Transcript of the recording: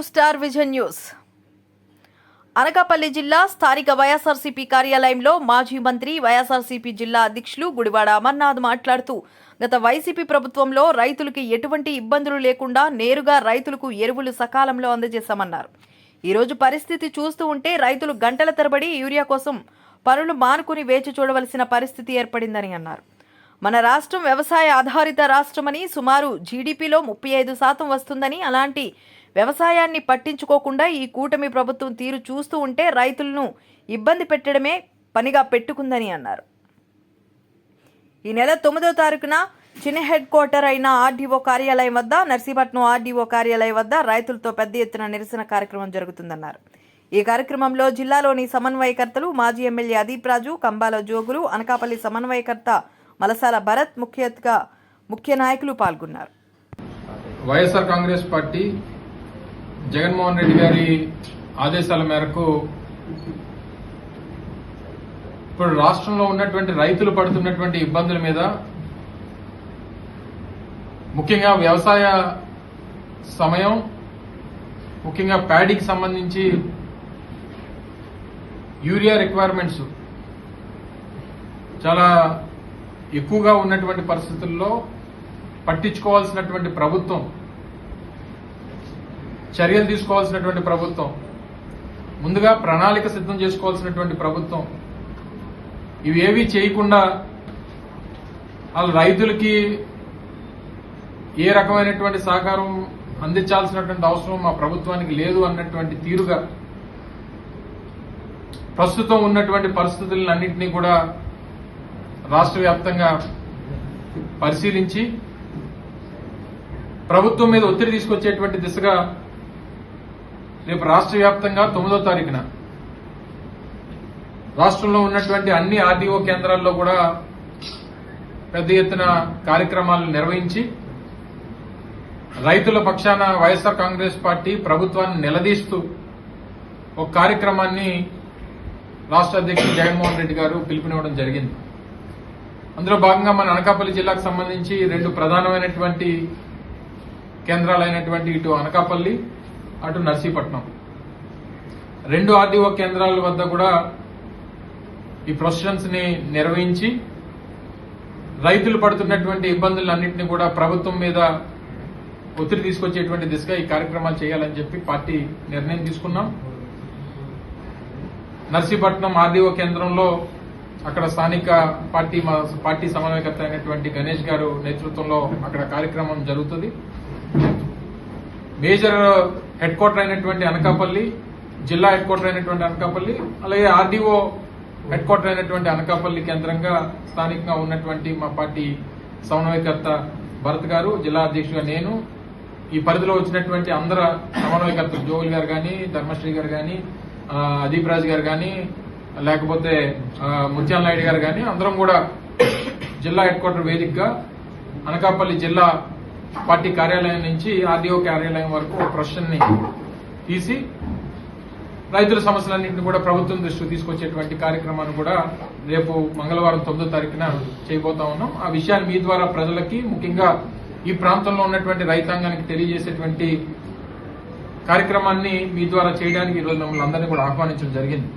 Star vision news. Anakapalli జిల్లా స్థానిక వైఎస్ఆర్సీపీ కార్యాలయంలో మాజీ మంత్రి వైఎస్ఆర్సీపీ జిల్లా అధ్యక్షులు గుడివాడ అమర్నాథ్ మాట్లాడుతూ గత వైసీపీ ప్రభుత్వంలో రైతులకు ఎటువంటి ఇబ్బందులు లేకుండా నేరుగా రైతులకు ఎరువులు సకాలంలో అందజేశామన్నారు. ఈరోజు పరిస్థితి చూస్తూ ఉంటే రైతులు గంటల తరబడి యూరియా కోసం పనులు మానుకుని వేచి చూడవలసిన పరిస్థితి ఏర్పడిందని అన్నారు. మన రాష్ట్రం వ్యవసాయ ఆధారిత రాష్ట్రమని, సుమారు జీడీపీలో 35% వస్తుందని, అలాంటి వ్యవసాయాన్ని పట్టించుకోకుండా ఈ కూటమి ప్రభుత్వం తీరు చూస్తూ ఉంటే రైతులను ఇబ్బంది పెట్టడమే పనిగా పెట్టుకుందని అన్నారు. ఈ నెల 9వ తారీఖున చిన్న హెడ్ క్వార్టర్ అయిన ఆర్డీఓ కార్యాలయం వద్ద, నర్సీపట్నం ఆర్డీఓ కార్యాలయం వద్ద రైతులతో పెద్ద ఎత్తున నిరసన కార్యక్రమం జరుగుతుందన్నారు. ఈ కార్యక్రమంలో జిల్లాలోని సమన్వయకర్తలు, మాజీ ఎమ్మెల్యే అదీప్ రాజు, కంబాల జోగులు, అనకాపల్లి సమన్వయకర్త మలసాల భరత్ ముఖ్య నాయకులు పాల్గొన్నారు. వైఎస్ఆర్ కాంగ్రెస్ పార్టీ జగన్మోహన్ రెడ్డి గారి ఆదేశాల మేరకు ఇప్పుడు రాష్ట్రంలో ఉన్నటువంటి రైతులు పడుతున్నటువంటి ఇబ్బందుల మీద, ముఖ్యంగా వ్యవసాయ సమయం, ముఖ్యంగా ప్యాడీకి సంబంధించి యూరియా రిక్వైర్మెంట్స్ చాలా ఎక్కువగా ఉన్నటువంటి పరిస్థితుల్లో పట్టించుకోవాల్సినటువంటి ప్రభుత్వం, చర్యలు తీసుకోవాల్సినటువంటి ప్రభుత్వం, ముందుగా ప్రణాళిక సిద్ధం చేసుకోవాల్సినటువంటి ప్రభుత్వం, ఇవేవి చేయకుండా వాళ్ళ రైతులకి ఏ రకమైనటువంటి సహకారం అందించాల్సినటువంటి అవసరం మా ప్రభుత్వానికి లేదు అన్నటువంటి తీరుగా ప్రస్తుతం ఉన్నటువంటి పరిస్థితులన్నింటినీ కూడా రాష్ట్ర వ్యాప్తంగా పరిశీలించి ప్రభుత్వం మీద ఒత్తిడి తీసుకొచ్చేటువంటి దిశగా రేపు రాష్ట్ర వ్యాప్తంగా 9వ తారీఖున రాష్ట్రంలో ఉన్నటువంటి అన్ని ఆర్డీఓ కేంద్రాల్లో కూడా పెద్ద ఎత్తున కార్యక్రమాలు నిర్వహించి రైతుల పక్షాన వైఎస్ఆర్ కాంగ్రెస్ పార్టీ ప్రభుత్వాన్ని నిలదీస్తూ ఒక కార్యక్రమాన్ని రాష్ట్ర అధ్యక్షుడు జగన్మోహన్ రెడ్డి గారు పిలుపునివ్వడం జరిగింది. అందులో భాగంగా మన అనకాపల్లి జిల్లాకు సంబంధించి 2 ప్రధానమైనటువంటి కేంద్రాలైనటువంటి ఇటు అనకాపల్లి, అటు నర్సీపట్నం 2 ఆర్డీఓ కేంద్రాల వద్ద కూడా ఈ ప్రొసెషన్స్ ని నిర్వహించి రైతులు పడుతున్నటువంటి ఇబ్బందులన్నింటినీ కూడా ప్రభుత్వం మీద ఒత్తిడి తీసుకొచ్చేటువంటి దిశగా ఈ కార్యక్రమాలు చేయాలని చెప్పి పార్టీ నిర్ణయం తీసుకున్నాం. నర్సీపట్నం ఆర్డీఓ కేంద్రంలో అక్కడ స్థానిక పార్టీ సమన్వయకర్త అయినటువంటి గణేష్ గారు నేతృత్వంలో అక్కడ కార్యక్రమం జరుగుతుంది. మేజర్ హెడ్ క్వార్టర్ అయినటువంటి అనకాపల్లి, జిల్లా హెడ్ క్వార్టర్ అయినటువంటి అనకాపల్లి, అలాగే ఆర్డీఓ హెడ్ క్వార్టర్ అయినటువంటి అనకాపల్లి కేంద్రంగా స్థానికంగా ఉన్నటువంటి మా పార్టీ సమన్వయకర్త భరత్ గారు, జిల్లా అధ్యక్షుడిగా నేను, ఈ పరిధిలో వచ్చినటువంటి అందరు సమన్వయకర్తలు జోగుల్ గారు కానీ, ధర్మశ్రీ గారు కానీ, అదీప్ రాజ్ గారు కానీ, లేకపోతే ముత్యాల నాయుడు గారు కానీ, అందరం కూడా జిల్లా హెడ్ క్వార్టర్ వేదికగా అనకాపల్లి జిల్లా పార్టీ కార్యాలయం నుంచి ఆర్డీఓ కార్యాలయం వరకు ప్రొసెషన్ ని తీసి రైతుల సమస్యలన్నింటినీ కూడా ప్రభుత్వం దృష్టికి తీసుకొచ్చేటువంటి కార్యక్రమాన్ని కూడా రేపు మంగళవారం 9వ తారీఖున చేయబోతా ఉన్నాం. ఆ విషయాన్ని మీ ద్వారా ప్రజలకి, ముఖ్యంగా ఈ ప్రాంతంలో ఉన్నటువంటి రైతాంగానికి తెలియజేసేటువంటి కార్యక్రమాన్ని మీ ద్వారా చేయడానికి ఈరోజు మమ్మల్ని అందరినీ కూడా ఆహ్వానించడం జరిగింది.